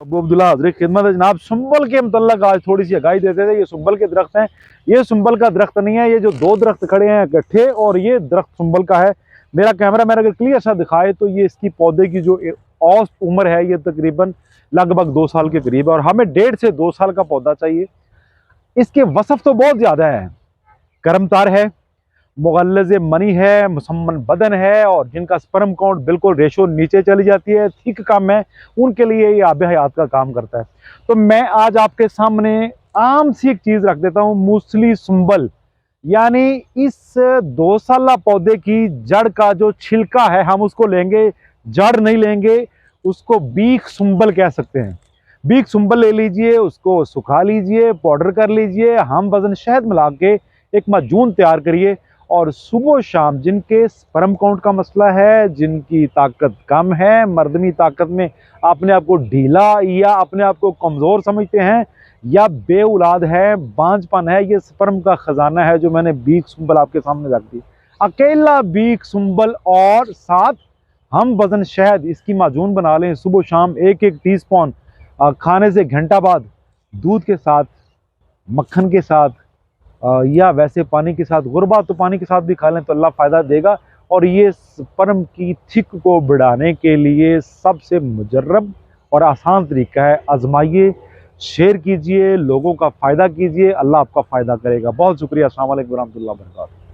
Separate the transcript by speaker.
Speaker 1: अबू अब्दुल्ला हज़रत खिदमत है जनाब। सुंबल के मतलब आज थोड़ी सी आगाही देते थे। ये सुंबल के दरख्त हैं। ये सुंबल का दरख्त नहीं है, ये जो दो दरख्त खड़े हैं इकट्ठे, और ये दरख्त सुंबल का है। मेरा कैमरा मैन अगर क्लियर सा दिखाए तो ये इसकी पौधे की जो औसत उम्र है ये तकरीबन लगभग 2 साल के करीब है, और हमें 1.5 से 2 साल का पौधा चाहिए। इसके वसफ तो बहुत ज्यादा है। करमतार है, मुगल्लज़ मनी है, मुसम्मन बदन है, और जिनका स्पर्म काउंट बिल्कुल रेशो नीचे चली जाती है, थिक कम है, उनके लिए ये आब हयात का काम करता है। तो मैं आज आपके सामने आम सी एक चीज़ रख देता हूँ, मूसली सुंबल। यानी इस 2 साला पौधे की जड़ का जो छिलका है हम उसको लेंगे, जड़ नहीं लेंगे, उसको बीख सुंबल कह सकते हैं। बीख सुंबल ले लीजिए, उसको सुखा लीजिए, पाउडर कर लीजिए, हम वजन शहद मिला के एक माजून तैयार करिए, और सुबह शाम जिनके स्पर्म काउंट का मसला है, जिनकी ताकत कम है, मर्दनी ताकत में अपने आप को ढीला या अपने आप को कमज़ोर समझते हैं, या बे औलाद है, बांझपन है, ये स्पर्म का खजाना है जो मैंने बीख सुंबल आपके सामने रख दी। अकेला बीख सुंबल और साथ हम वजन शहद इसकी माजून बना लें। सुबह शाम एक एक टीस्पून खाने से घंटा बाद दूध के साथ, मक्खन के साथ, या वैसे पानी के साथ, गुरबा तो पानी के साथ भी खा लें तो अल्लाह फ़ायदा देगा। और ये स्पर्म की थिक को बढ़ाने के लिए सबसे मुजर्रब और आसान तरीका है। आजमाइए, शेयर कीजिए, लोगों का फ़ायदा कीजिए, अल्लाह आपका फ़ायदा करेगा। बहुत शुक्रिया। अस्सलाम वालेकुम रहमतुल्लाहि व बरकातहू।